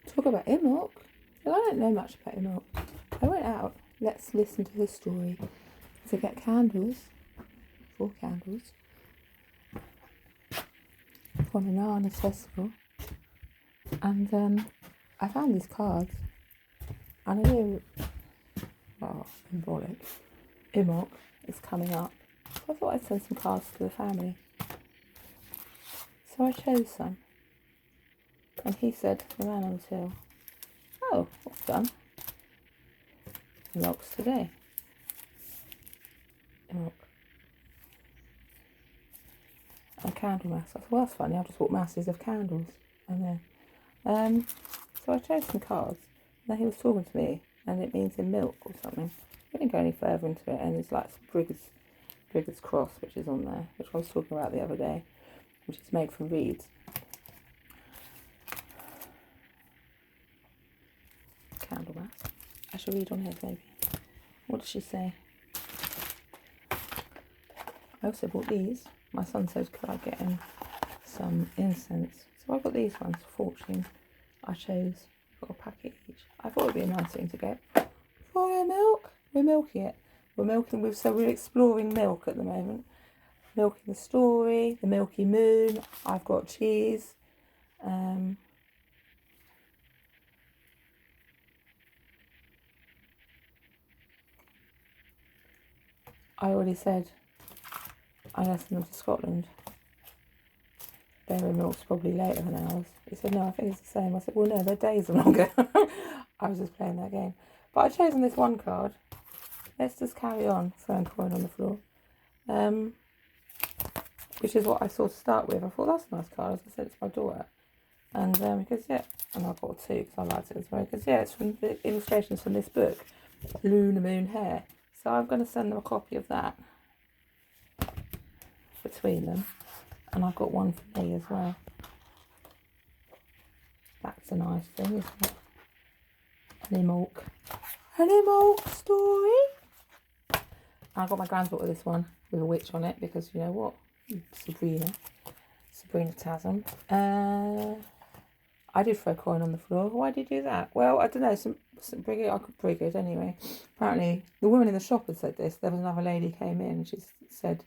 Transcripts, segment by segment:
Talk about Imbok. Well, I don't know much about Imbok. I went out. Let's listen to his story. To get candles, 4 candles, from an Arnis festival. And I found these cards. And I knew, well, symbolic. Imbok is coming up. So I thought I'd send some cards to the family. So I chose some. And he said, the man on the till, oh, what's done? Imbok's today. Imbok. A candle mass. I thought, well, that's funny. I've just bought masses of candles. And then, so I chose some cards. And then he was talking to me, and it means in milk or something. I didn't go any further into it, and it's like Brigger's Cross, which is on there, which I was talking about the other day, which is made from reeds. Candle mass. I shall read on here, maybe. What does she say? I also bought these. My son said, could I get him some incense? So I got these ones for Fortune. I chose, got a packet each. I thought it would be a nice thing to get. For milk. We're milking it. So we're exploring milk at the moment. Milking the story, the Milky Moon. I've got cheese. I already said I asked them to Scotland. Their milk's probably later than ours. He said, no, I think it's the same. I said, well, no, their days are longer. I was just playing that game. But I've chosen this one card. Let's just carry on, throwing coin on the floor. Which is what I saw to start with. I thought, that's a nice card. As I said, it's my daughter. And because, yeah, and I bought 2 because I liked it as well. Because, yeah, it's from the illustrations from this book, Lunar Moon Hair. So I'm going to send them a copy of that between them. And I've got one for me as well. That's a nice thing, isn't it? An Imbok story. I got my granddaughter this one with a witch on it because you know what? Sabrina Tasm. I did throw a coin on the floor. Why did you do that? Well, I don't know. Some Brigid, I could Brigid anyway. Apparently, the woman in the shop had said this. There was another lady came in and she said,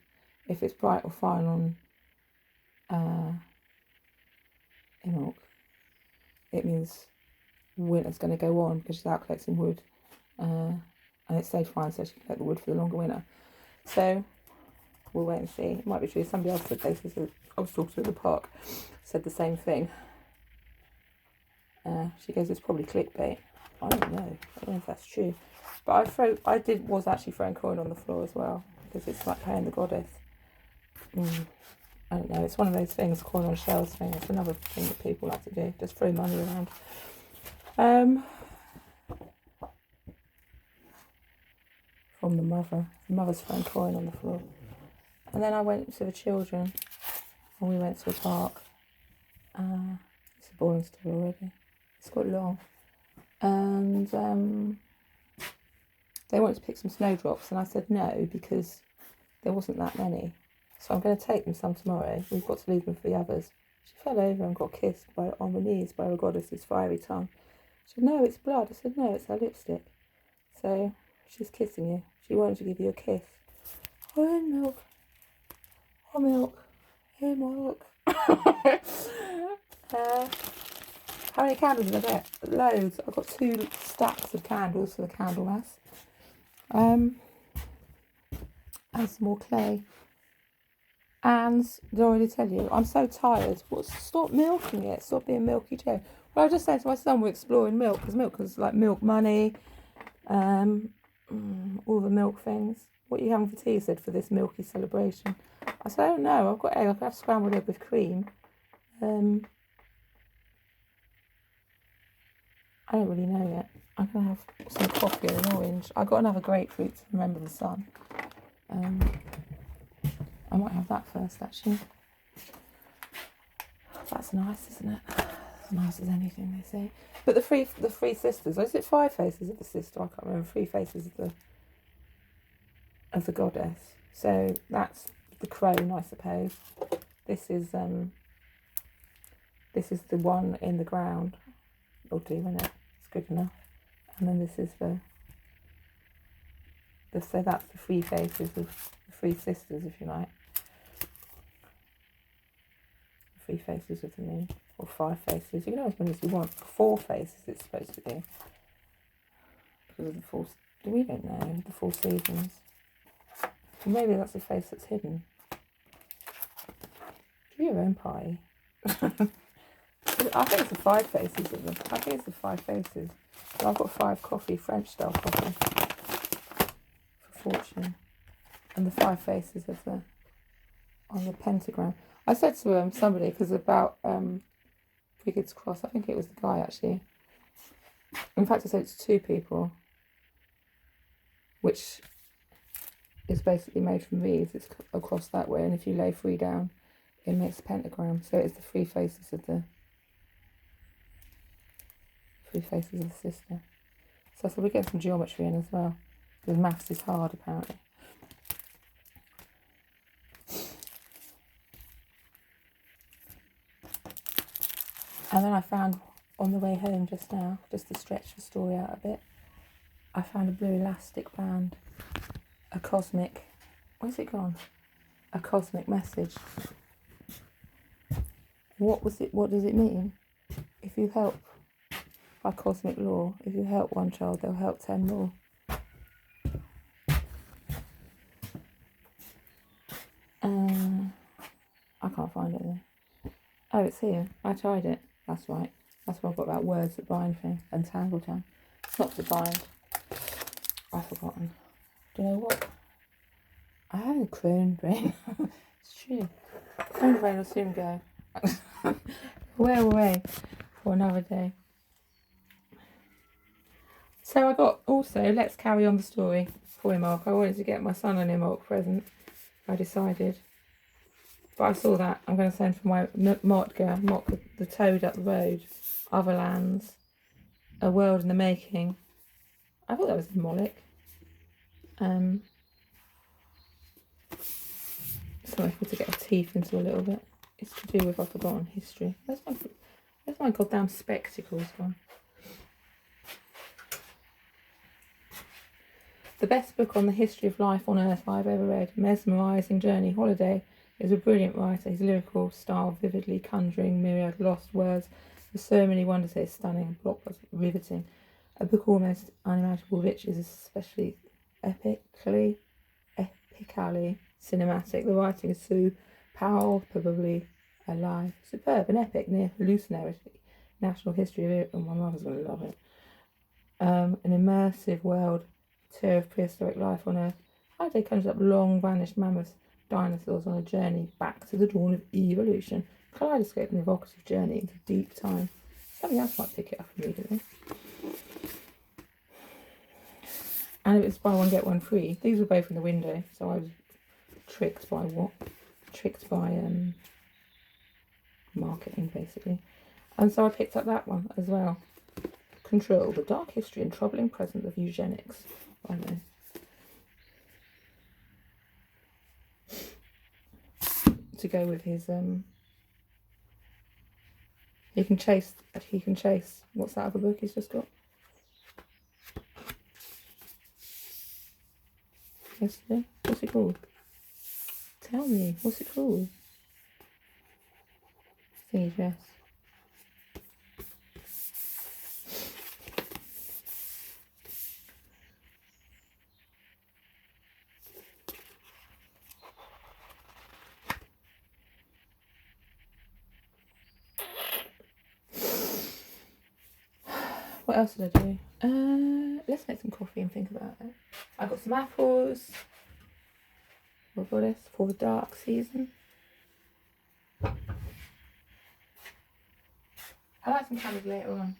if it's bright or fine on Imbok, it means winter's going to go on because she's out collecting wood. And it stayed fine, so she can collect the wood for the longer winter. So we'll wait and see. It might be true. Somebody else said this. I was talking to at the park, said the same thing. She goes, it's probably clickbait. I don't know if that's true. But I was actually throwing coin on the floor as well because it's like playing the goddess. I don't know. It's one of those things, coin on shells thing. It's another thing that people like to do. Just throw money around. From the mother. The mother's throwing coin on the floor. And then I went to the children and we went to a park. It's a boring story already. It's got long. And they wanted to pick some snowdrops and I said no because there wasn't that many. So I'm going to take them some tomorrow. We've got to leave them for the others. She fell over and got kissed on the knees by a goddess's fiery tongue. She said, no, it's blood. I said, no, it's her lipstick. So she's kissing you. She wanted to give you a kiss. Oh, milk. Oh, milk. Hey, milk. How many candles did I get? Loads. I've got 2 stacks of candles for the candle mass. And some more clay. And did I already tell you? I'm so tired. Stop milking it. Stop being milky too. Well, I just said to my son, we're exploring milk because milk is like milk money. All the milk things. What are you having for tea? He said, for this milky celebration. I said, I don't know. I've got egg. I could have scrambled egg with cream. I don't really know yet. I'm going to have some coffee and an orange. I got another grapefruit to remember the sun. I might have that first, actually. That's nice, isn't it? As nice as anything, they say. But the three sisters, is it 5 faces of the sister? I can't remember. 3 faces of the goddess. So that's the crone, I suppose. This is the one in the ground. will do, isn't it? It's good enough. And then this is so that's the three faces of the three sisters, if you like. Three faces of the moon, or five faces. You can have as many as you want. Four faces it's supposed to be. Because of the four, we don't know, the four seasons. Maybe that's a face that's hidden. Do your own pie. I think it's the five faces of them. I think it's the five faces. So I've got 5 coffee, French style coffee, for fortune. And the 5 faces of on the pentagram. I said to somebody, because about Brigid's Cross, I think it was the guy actually. In fact, I said it's 2 people, which is basically made from these. It's across that way, and if you lay 3 down, it makes a pentagram. So it's the 3 faces of the sister. So I thought we'd get some geometry in as well, because maths is hard apparently. And then I found on the way home just now, just to stretch the story out a bit, I found a blue elastic band, a cosmic, where's it gone? A cosmic message. What was it? What does it mean? If you help, by cosmic law, if you help one child, they'll help 10 more. I can't find it though. Oh, it's here. I tried it. That's right. That's what I've got about words that bind thing and tangle time. It's not to bind. I've forgotten. Do you know what? I have a crone brain. It's true. Crone brain will soon go. We're away for another day. So I got also, let's carry on the story for Imbok. I wanted to get my son an Imbok present. I decided. But I saw that. I'm going to send for my Motka, the toad up the road, Other Lands, A World in the Making. I thought that was Moloch. Sorry, I had to get my teeth into a little bit. It's to do with, I've forgotten, history. Where's my goddamn spectacles gone? The best book on the history of life on Earth I've ever read, Mesmerising Journey Holiday, is a brilliant writer. His lyrical style vividly conjuring myriad lost words with so many wonders. It's stunning, blockbuster, riveting. A book almost unimaginable, which is especially epically cinematic. The writing is so palpably alive, superb and epic, near hallucinatory. National history of it, and my mother's going to love it. An immersive world tour of prehistoric life on Earth. Holiday conjures up long vanished mammoths, dinosaurs on a journey back to the dawn of evolution. Kaleidoscope and evocative journey into deep time. Somebody else might pick it up immediately. And it was buy one get one free. These were both in the window, so I was tricked by what? Tricked by marketing basically. And so I picked up that one as well. Control, the dark history and troubling presence of eugenics. I know. To go with his he can chase, what's that other book he's just got? Yesterday? What's it called? Tell me, what's it called? Thingy dress. What else did I do? Let's make some coffee and think about it. I got some apples. What got this? For the dark season. I like some candles later on.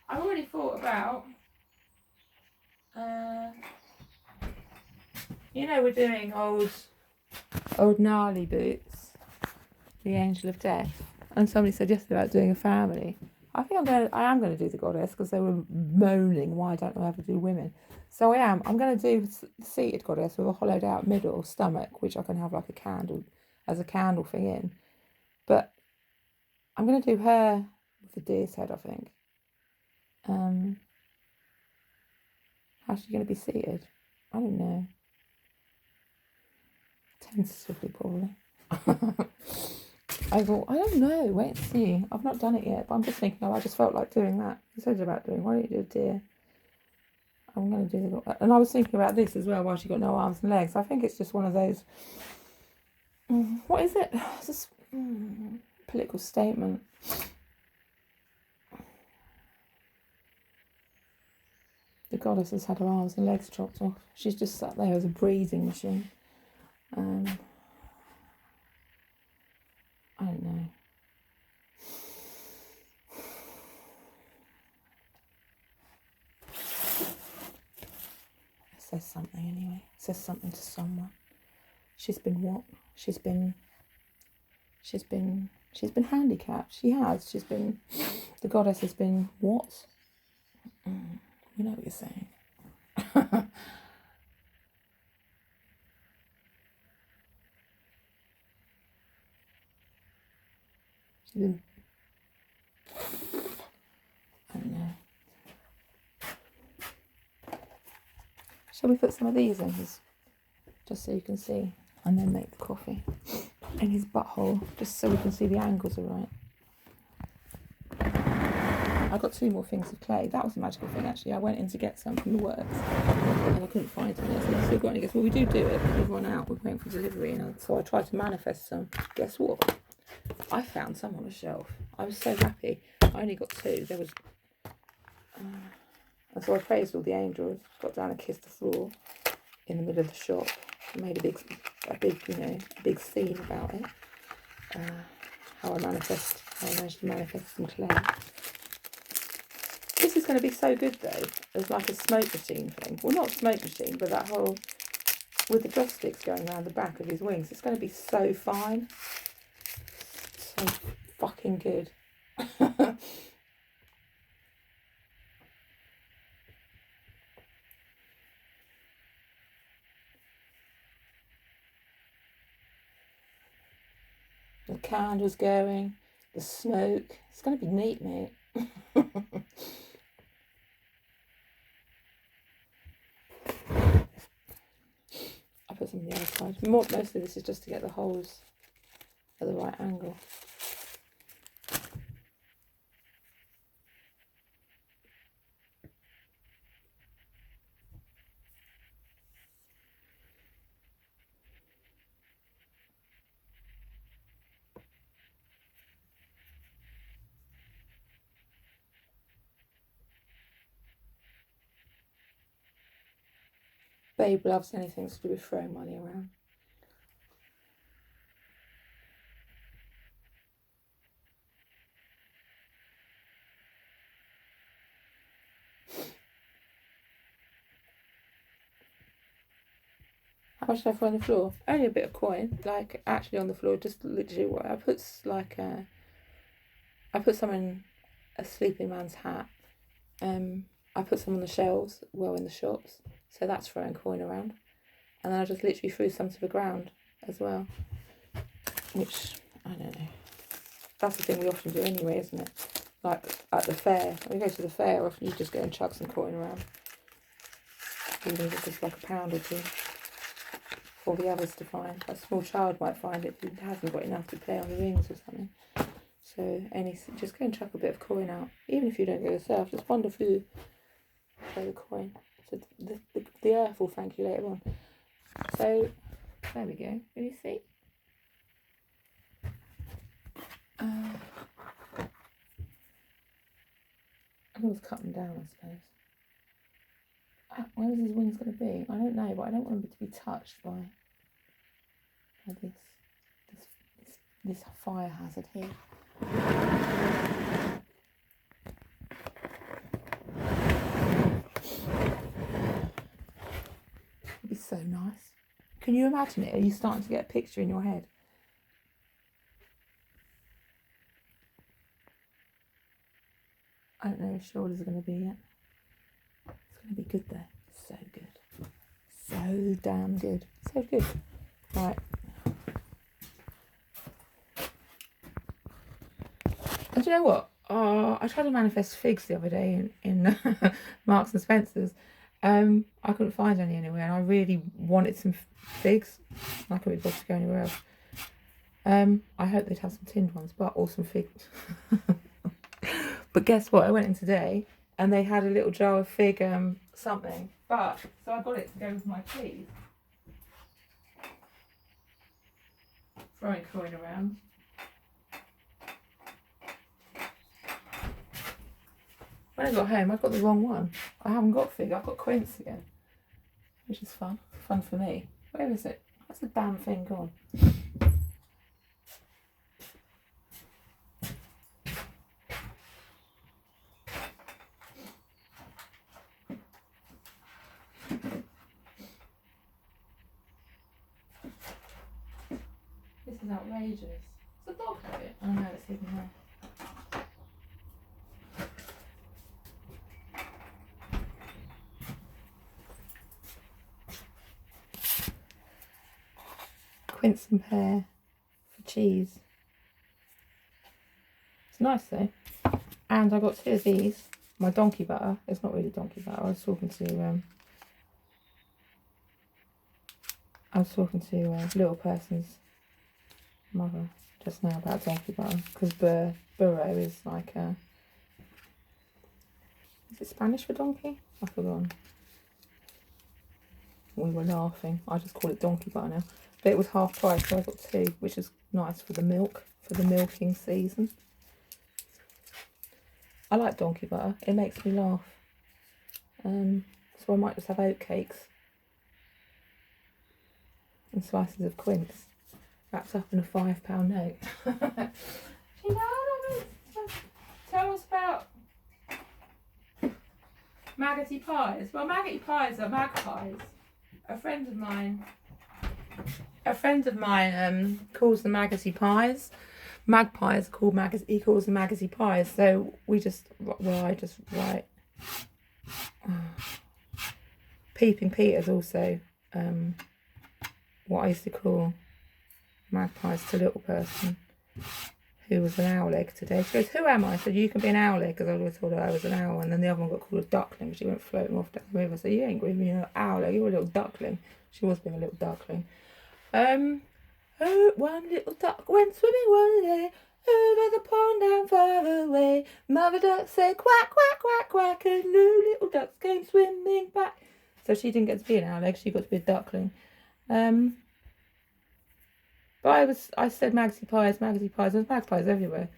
I've already thought about, you know, we're doing old gnarly boots, the Angel of Death, and somebody said yesterday about doing a family. I think I am going to do the goddess, because they were moaning why don't I ever do women. So I am. I'm going to do the seated goddess with a hollowed out middle stomach, which I can have like a candle, as a candle thing in. But I'm going to do her with the deer's head, I think. How's she going to be seated? I don't know. Tentatively, probably. I thought, I don't know, wait and see. I've not done it yet, but I'm just thinking, I just felt like doing that. You said about doing, why don't you do a deer? I'm going to do the... And I was thinking about this as well, why she got no arms and legs. I think it's just one of those... What is it? It's just political statement. The goddess has had her arms and legs chopped off. She's just sat there as a breathing machine. I don't know. It says something anyway. It says something to someone. She's been what? She's been handicapped. She has. The goddess has been what? You know what you're saying. She's been... I don't know. Shall we put some of these in his, just so you can see, and then make the coffee in his butthole, just so we can see the angles are right. I got 2 more things of clay. That was a magical thing, actually. I went in to get some from the works and I couldn't find any. So I still got any. He goes, well, we do it, but we've run out. We're waiting for delivery. And so I tried to manifest some. Guess what? I found some on the shelf. I was so happy. I only got 2. There was... and so I praised all the angels, got down and kissed the floor in the middle of the shop. I made a big scene about it. How I managed to manifest some clay. This is going to be so good though, as like a smoke machine thing. Well, not a smoke machine, but that whole, with the joss sticks going around the back of his wings. It's going to be so fine. So fucking good. The candles going, the smoke. It's going to be neat, mate. I put some on the other side. Mostly this is just to get the holes at the right angle. Babe loves anything to do with throwing money around. How much did I throw on the floor? Only a bit of coin, like actually on the floor, just literally what I put, like I put some in a sleeping man's hat. I put some on the shelves, well in the shops, so that's throwing coin around. And then I just literally threw some to the ground as well, which, I don't know, that's the thing we often do anyway, isn't it? Like at the fair, when we go to the fair, often you just go and chuck some coin around, even if it's just like £1 or 2 for the others to find. A small child might find it who hasn't got enough to play on the rings or something. So just go and chuck a bit of coin out, even if you don't go yourself. Just wonder if you throw the coin. So the earth will thank you later on. So there we go. Can you see? I'm going to cut them down, I suppose. Where is his wings going to be? I don't know, but I don't want them to be touched by this fire hazard here. It'd be so nice. Can you imagine it? Are you starting to get a picture in your head? I don't know if shoulders are going to be yet. It's going to be good though. So good. So damn good. So good. Right. And do you know what? I tried to manifest figs the other day in Marks and Spencer's. I couldn't find any anywhere, and I really wanted some figs. I couldn't be bothered to go anywhere else. I hope they'd have some tinned ones, or some figs. But guess what? I went in today, and they had a little jar of fig something. So I got it to go with my cheese. Throwing coin around. When I got home, I got the wrong one. I haven't got fig, I've got quince again. Which is fun. Fun for me. Where is it? Where's the damn thing gone? This is outrageous. It's a dog habit. Oh no, it's hidden there. Quince and pear for cheese. It's nice though. And I got 2 of these. My donkey butter. It's not really donkey butter. I was talking to little person's mother just now about donkey butter, because burro is like a, is it Spanish for donkey? I've forgotten. We were laughing. I just call it donkey butter now. But it was half price, so I got 2, which is nice for the milking season. I like donkey butter. It makes me laugh. So I might just have oat cakes and slices of quince wrapped up in a £5 note. You know, tell us about maggoty pies. Well, maggoty pies are magpies. A friend of mine calls them maggoty pies. Magpies are called he calls them maggoty pies. So I just write. Peeping Peter's also what I used to call magpies to little person who was an owl egg today. She goes, "Who am I?" I said, "You can be an owl egg," because I always told her I was an owl. And then the other one got called a duckling. She went floating off down the river. So you ain't giving me an owl egg, you're a little duckling. She was being a little duckling. Oh, one little duck went swimming one day over the pond down far away. Mother duck said quack, quack, quack, quack, and no little ducks came swimming back. So she didn't get to be an owl egg, she got to be a duckling. But I said maggoty pies, there's magpies everywhere.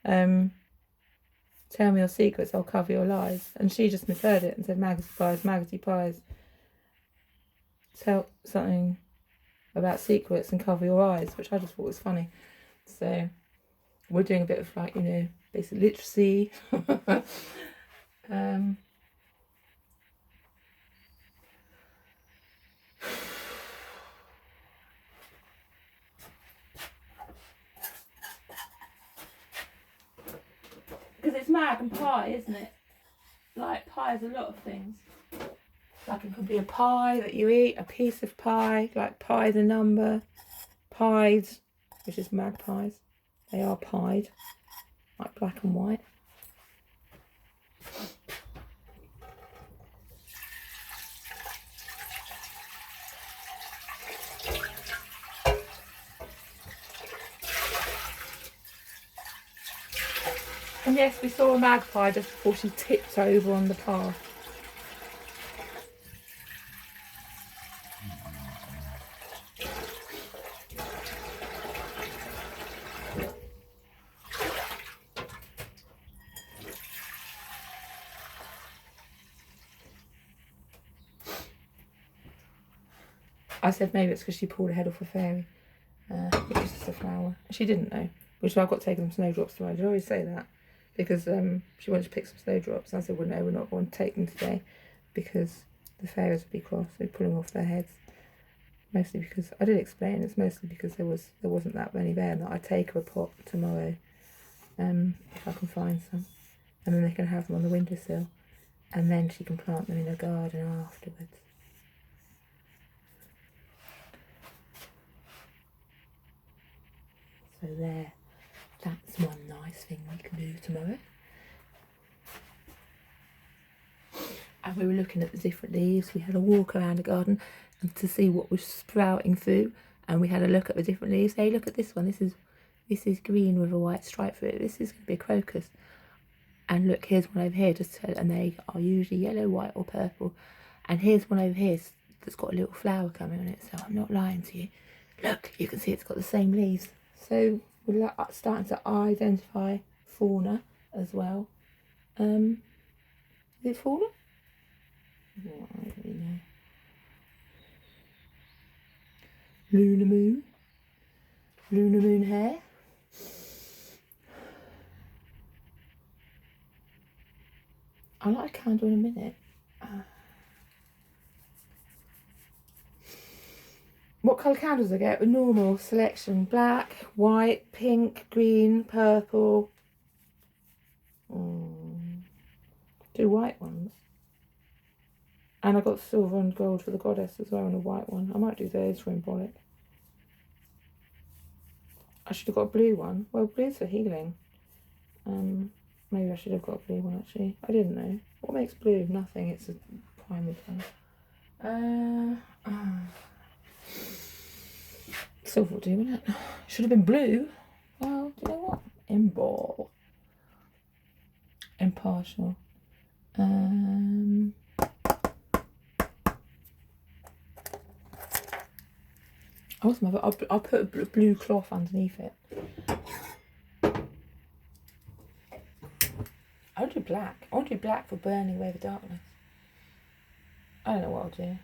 Tell me your secrets, I'll cover your lies. And she just misheard it and said maggoty pies. Tell something about secrets and cover your eyes, which I just thought was funny. So we're doing a bit of basic literacy. Because it's mag and pie, isn't it? Like, pie is a lot of things. Like, it could be a pie that you eat, a piece of pie, like pie the number, pied, which is magpies. They are pied, like black and white. And yes, we saw a magpie just before she tipped over on the path. I said maybe it's because she pulled her head off a fairy, which is just a flower. She didn't know, which I got taken some snowdrops tomorrow. Did I always say that? Because she wanted to pick some snowdrops. And I said, well, no, we're not going to take them today because the fairies would be cross. We're pulling off their heads. Mostly because, I did explain, it's mostly because there wasn't that many there, and that I'd take her a pot tomorrow if I can find some. And then they can have them on the windowsill. And then she can plant them in her garden afterwards. So there, that's one night. nice thing we can do tomorrow. And we were looking at the different leaves. We had a walk around the garden and to see what was sprouting through. And we had a look at the different leaves. Hey, look at this one. This is green with a white stripe through it. This is going to be a crocus. And look, here's one over here. And they are usually yellow, white or purple. And here's one over here that's got a little flower coming on it. So I'm not lying to you. Look, you can see it's got the same leaves. So we're starting to identify fauna as well. Is it fauna? Oh, I don't really know. Lunar moon hair. I'll light a candle in a minute. What colour candles I get? A normal selection: black, white, pink, green, purple. Do white ones. And I got silver and gold for the goddess as well, and a white one. I might do those for Imbok. I should have got a blue one. Well, blue's for healing. Maybe I should have got a blue one actually. I didn't know. What makes blue? Nothing. It's a primal colour. Silver will do, wouldn't it? Should have been blue. Well, do you know what? Imbok. Impartial. I'll put a blue cloth underneath it. I'll do black. I'll do black for burning away the darkness. I don't know what I'll do.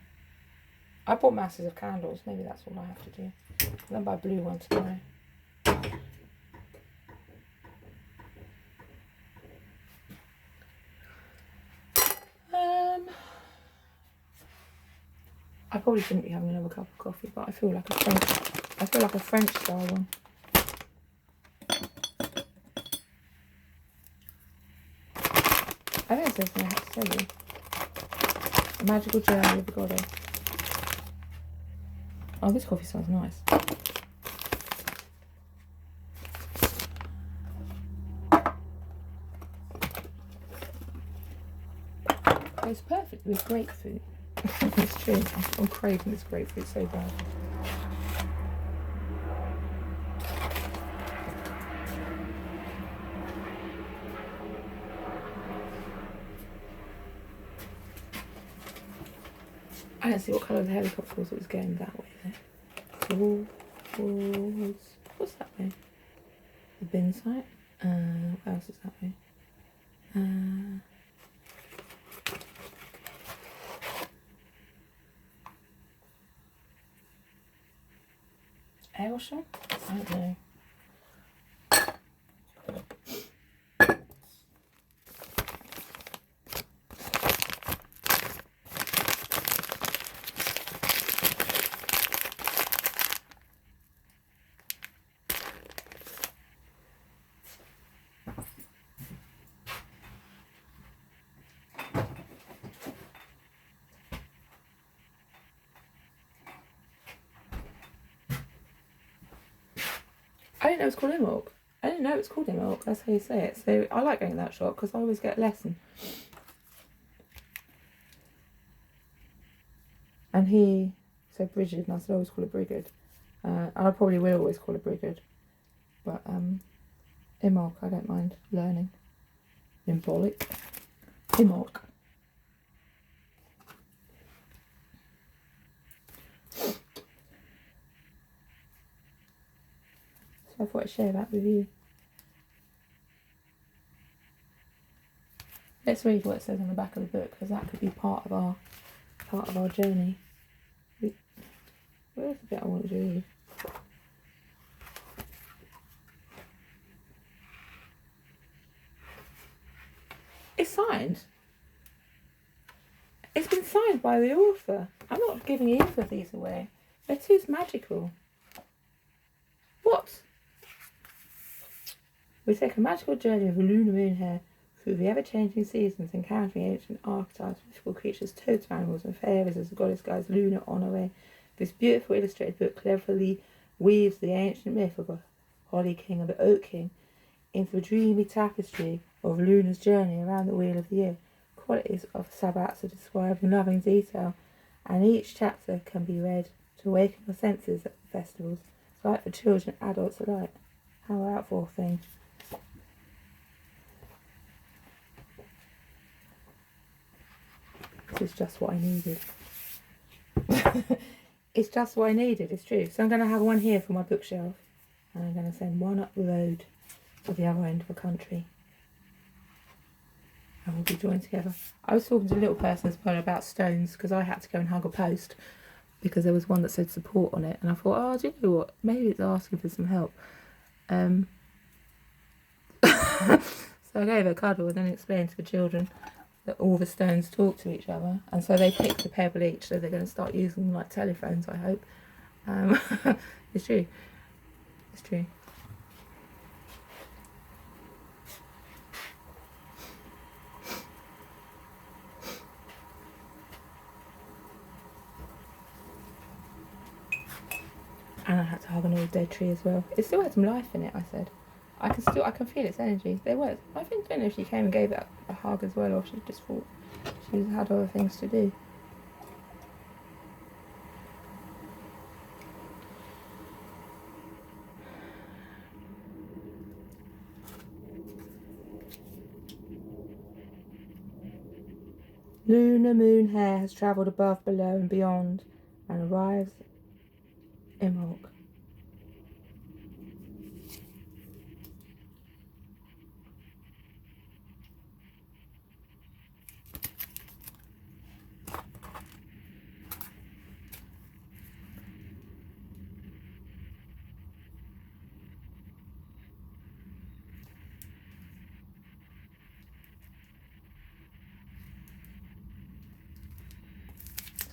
I bought masses of candles. Maybe that's all I have to do. And then buy a blue one tomorrow. I probably shouldn't be having another cup of coffee, but I feel like a French style one. I think there's something I have to tell you. A magical journey of the goddess. Oh, this coffee smells nice. It's perfect with grapefruit. It's true. I'm craving this grapefruit so bad. I don't see what colour the helicopter was. It was going that way there. What's that way? The bin site. What else is that way? Ayrshire? I don't know. I didn't know it was called Imbok. I didn't know it's called Imbok. That's how you say it. So I like going to that shop because I always get a lesson. And he said Brigid, and I said I always call it Brigid. And I probably will always call it Brigid. But Imbok, I don't mind learning. Imbolic. Imbok. So I thought I'd share that with you. Let's read what it says on the back of the book, because that could be part of our journey. Where's the bit I want to read? It's signed. It's been signed by the author. I'm not giving either of these away. They're too magical. What? We take a magical journey of a lunar moon here through the ever-changing seasons, encountering ancient archetypes, mythical creatures, toads, animals, and fairies as the goddess guides Luna on her way. This beautiful illustrated book cleverly weaves the ancient myth of a Holly King and the Oak King into a dreamy tapestry of Luna's journey around the wheel of the year. Qualities of Sabbats are described in loving detail, and each chapter can be read to awaken your senses at the festivals. It's right for children and adults alike. How about for a thing? This is just what I needed. It's just what I needed, it's true. So I'm going to have one here for my bookshelf, and I'm going to send one up the road to the other end of the country. And we'll be joined together. I was talking to a little person as well about stones, because I had to go and hug a post because there was one that said support on it, and I thought, oh, do you know what? Maybe it's asking for some help. So I gave her a cuddle and then explained to the children that all the stones talk to each other, and so they picked a pebble each, so they're going to start using them like telephones, I hope. It's true. It's true. And I had to hug an old dead tree as well. It still had some life in it, I said. I can feel its energy. There was. I don't know if she came and gave it a hug as well, or she just thought she had other things to do. Lunar moon hair has travelled above, below and beyond, and arrives Imbok.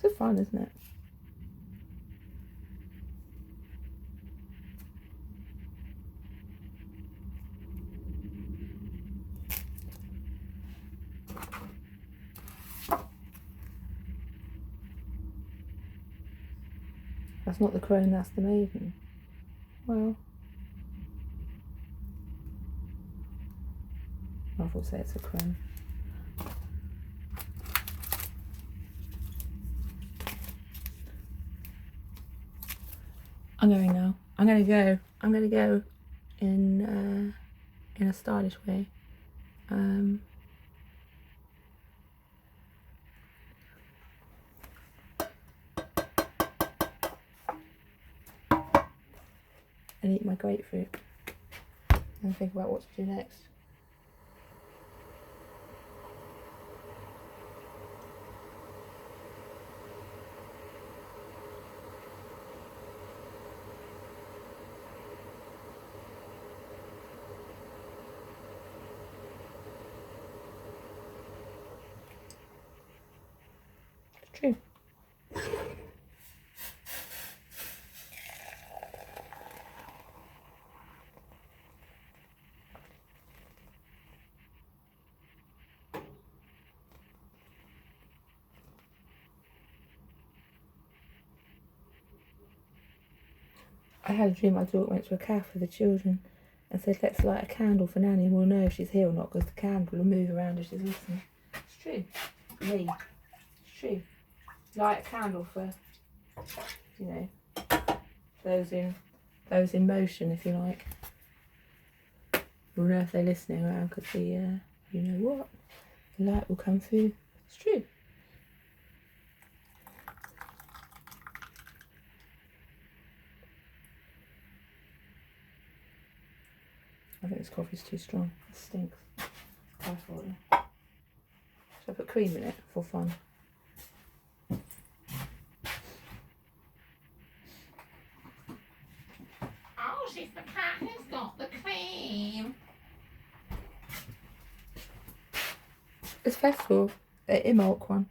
It's fun, isn't it? That's not the crone, that's the maiden. Well, I thought say it's a crone. I'm going now. I'm going to go in a stylish way. And eat my grapefruit and think about what to do next. It's true. I had a dream my daughter went to a cafe with the children and said, let's light a candle for Nanny and we'll know if she's here or not, because the candle will move around as she's listening. It's true. For me. It's true. Light a candle for, you know, those in motion, if you like. We'll know if they're listening around, because the, you know what, the light will come through. It's true. I think this coffee's too strong. It stinks. I thought. Should I put cream in it for fun? Oh, she's the cat who's got the cream. It's festival. The Imbok one.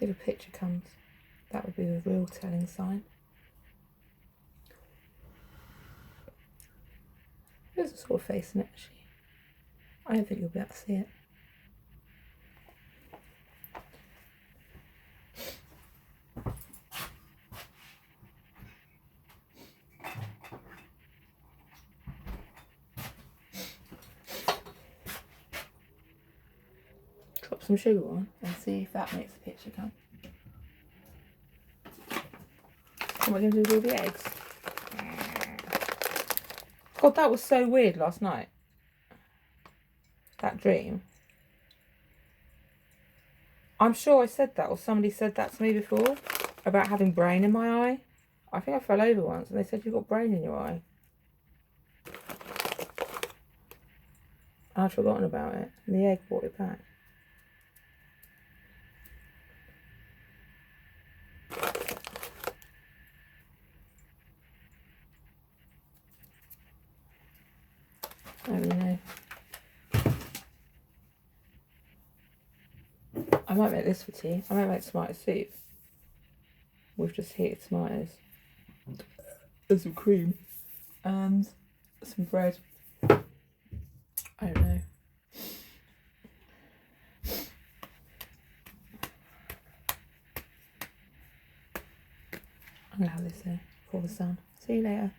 If a picture comes, that would be a real telling sign. Who's sort of facing it, actually? I don't think you'll be able to see it. Drop some sugar on and see if that makes the picture come. What am I going to do with all the eggs? God, that was so weird last night. That dream. I'm sure I said that, or somebody said that to me before, about having brain in my eye. I think I fell over once and they said you've got brain in your eye. I'd forgotten about it, and the egg brought it back. I don't really know. I might make this for tea. I might make tomato soup with just heated tomatoes and some cream and some bread. I don't know. I'm gonna have this there for the sun. See you later.